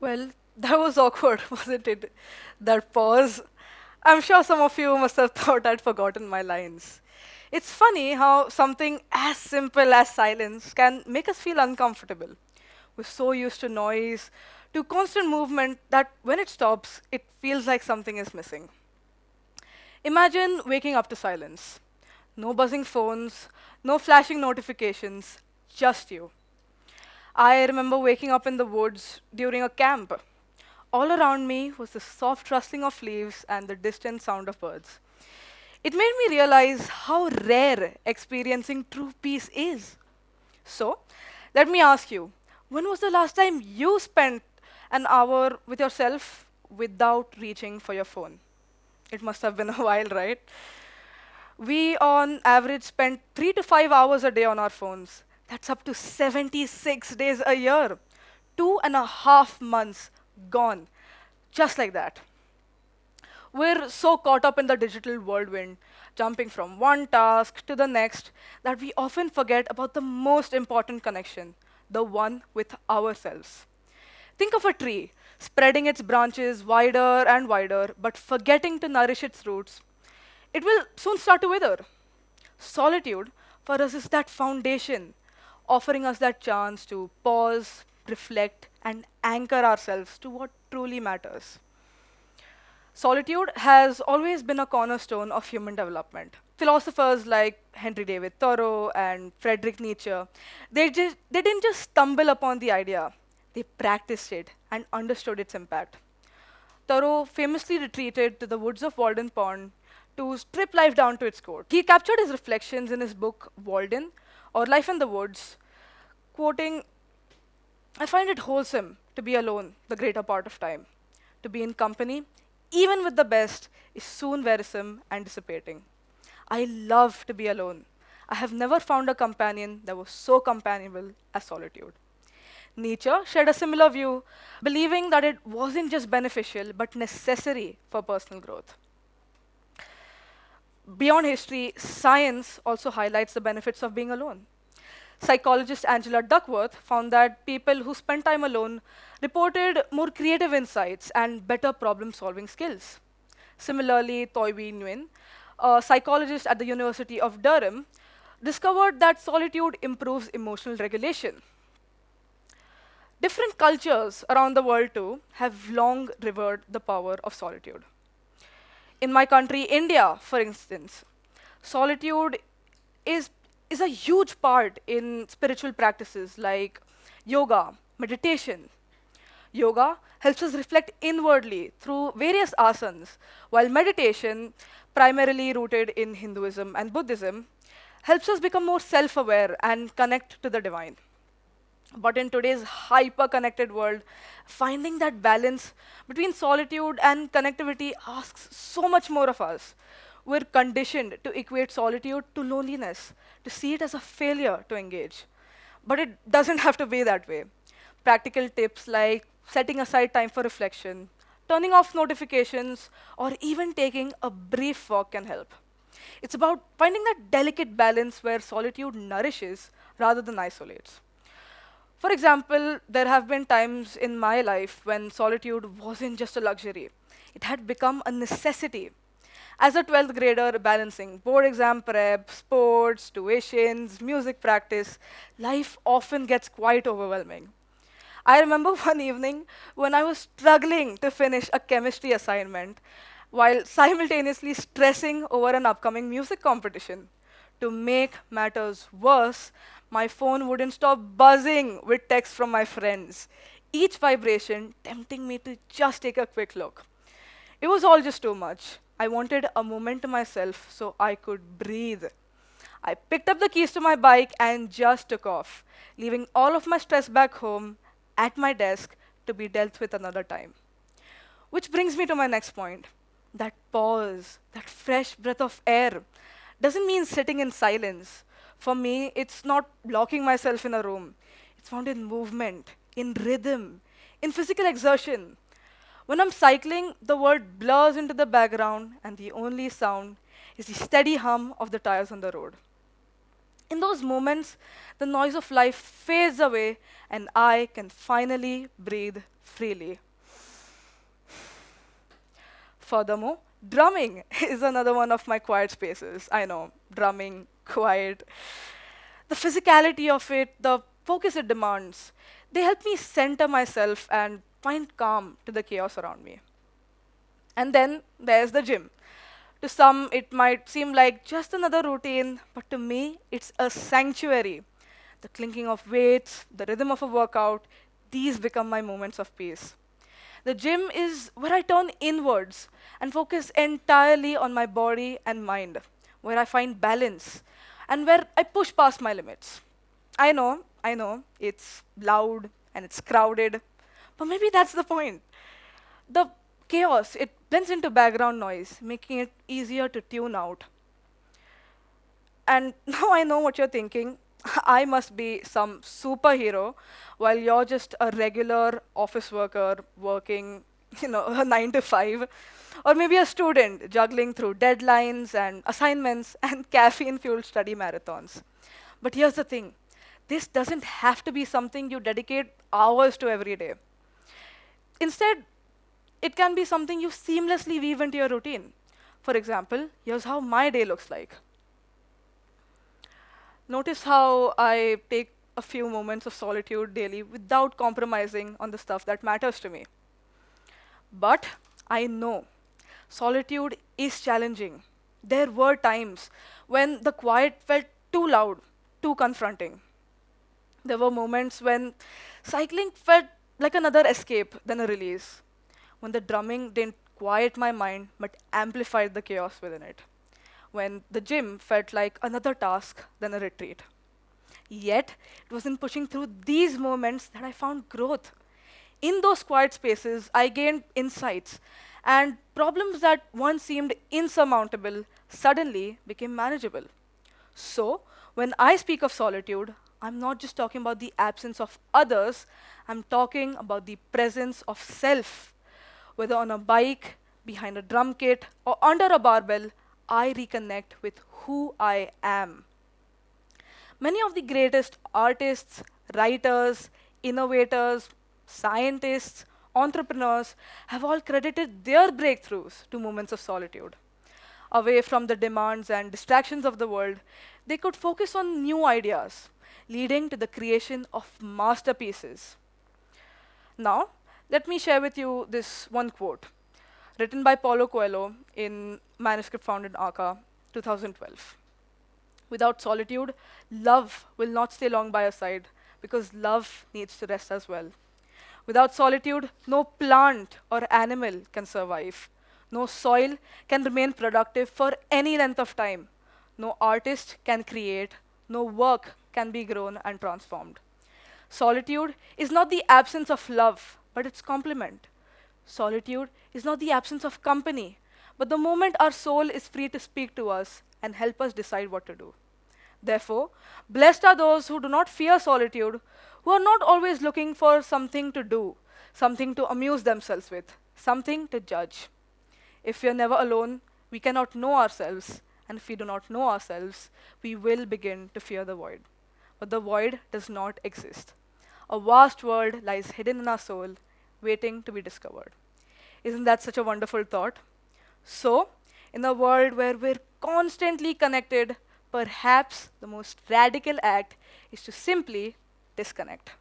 Well, that was awkward, wasn't it? That pause. I'm sure some of you must have thought I'd forgotten my lines. It's funny how something as simple as silence can make us feel uncomfortable. We're so used to noise, to constant movement, that when it stops, it feels like something is missing. Imagine waking up to silence. No buzzing phones, no flashing notifications, just you. I remember waking up in the woods during a camp. All around me was the soft rustling of leaves and the distant sound of birds. It made me realize how rare experiencing true peace is. So, let me ask you, when was the last time you spent an hour with yourself without reaching for your phone? It must have been a while, right? We, on average, spend 3 to 5 hours a day on our phones. That's up to 76 days a year. 2.5 months gone, just like that. We're so caught up in the digital whirlwind, jumping from one task to the next, that we often forget about the most important connection, the one with ourselves. Think of a tree spreading its branches wider and wider, but forgetting to nourish its roots. It will soon start to wither. Solitude for us is that foundation, offering us that chance to pause, reflect, and anchor ourselves to what truly matters. Solitude has always been a cornerstone of human development. Philosophers like Henry David Thoreau and Friedrich Nietzsche, they didn't just stumble upon the idea, they practiced it and understood its impact. Thoreau famously retreated to the woods of Walden Pond to strip life down to its core. He captured his reflections in his book Walden, or Life in the Woods, quoting, I find it wholesome to be alone the greater part of time. To be in company, even with the best, is soon wearisome and dissipating. I love to be alone. I have never found a companion that was so companionable as solitude. Nietzsche shared a similar view, believing that it wasn't just beneficial but necessary for personal growth. Beyond history, science also highlights the benefits of being alone. Psychologist Angela Duckworth found that people who spent time alone reported more creative insights and better problem solving skills. Similarly, Toiwi Nguyen, a psychologist at the University of Durham, discovered that solitude improves emotional regulation. Different cultures around the world, too, have long revered the power of solitude. In my country, India, for instance, solitude is, is a huge part in spiritual practices like yoga, meditation. Yoga helps us reflect inwardly through various asanas, while meditation, primarily rooted in Hinduism and Buddhism, helps us become more self aware and connect to the divine. But in today's hyper connected world, finding that balance between solitude and connectivity asks so much more of us. We're conditioned to equate solitude to loneliness, to see it as a failure to engage. But it doesn't have to be that way. Practical tips like setting aside time for reflection, turning off notifications, or even taking a brief walk can help. It's about finding that delicate balance where solitude nourishes rather than isolates. For example, there have been times in my life when solitude wasn't just a luxury, it had become a necessity. As a 12th grader balancing board exam prep, sports, tuitions, music practice, life often gets quite overwhelming. I remember one evening when I was struggling to finish a chemistry assignment while simultaneously stressing over an upcoming music competition. To make matters worse, my phone wouldn't stop buzzing with texts from my friends, each vibration tempting me to just take a quick look. It was all just too much. I wanted a moment to myself so I could breathe. I picked up the keys to my bike and just took off, leaving all of my stress back home at my desk to be dealt with another time. Which brings me to my next point. That pause, that fresh breath of air, doesn't mean sitting in silence. For me, it's not locking myself in a room. It's found in movement, in rhythm, in physical exertion. When I'm cycling, the world blurs into the background, and the only sound is the steady hum of the tires on the road. In those moments, the noise of life fades away and I can finally breathe freely. Furthermore, drumming is another one of my quiet spaces. I know, drumming, quiet. The physicality of it, the focus it demands, they help me center myself and find calm to the chaos around me. And then there's the gym. To some, it might seem like just another routine, but to me, it's a sanctuary. The clinking of weights, the rhythm of a workout, these become my moments of peace. The gym is where I turn inwards and focus entirely on my body and mind, where I find balance, and where I push past my limits. I know, it's loud and it's crowded, but maybe that's the point. The chaos, it blends into background noise, making it easier to tune out. And now I know what you're thinking. I must be some superhero while you're just a regular office worker working, a 9 to 5. Or maybe a student juggling through deadlines and assignments and caffeine-fueled study marathons. But here's the thing. This doesn't have to be something you dedicate hours to every day. Instead, it can be something you seamlessly weave into your routine. For example, here's how my day looks like. Notice how I take a few moments of solitude daily without compromising on the stuff that matters to me. But I know solitude is challenging. There were times when the quiet felt too loud, too confronting. There were moments when cycling felt like another escape than a release, when the drumming didn't quiet my mind but amplified the chaos within it, when the gym felt like another task than a retreat. Yet, it was in pushing through these moments that I found growth. In those quiet spaces, I gained insights, and problems that once seemed insurmountable suddenly became manageable. So, when I speak of solitude, I'm not just talking about the absence of others, I'm talking about the presence of self. Whether on a bike, behind a drum kit, or under a barbell, I reconnect with who I am. Many of the greatest artists, writers, innovators, scientists, entrepreneurs have all credited their breakthroughs to moments of solitude. Away from the demands and distractions of the world, they could focus on new ideas, leading to the creation of masterpieces. Now, let me share with you this one quote, written by Paulo Coelho in manuscript found in Arca, 2012. Without solitude, love will not stay long by your side, because love needs to rest as well. Without solitude, no plant or animal can survive. No soil can remain productive for any length of time. No artist can create. No work can be grown and transformed. Solitude is not the absence of love, but its complement. Solitude is not the absence of company, but the moment our soul is free to speak to us and help us decide what to do. Therefore, blessed are those who do not fear solitude, who are not always looking for something to do, something to amuse themselves with, something to judge. If we are never alone, we cannot know ourselves, and if we do not know ourselves, we will begin to fear the void. But the void does not exist. A vast world lies hidden in our soul, waiting to be discovered. Isn't that such a wonderful thought? So, in a world where we're constantly connected, perhaps the most radical act is to simply disconnect.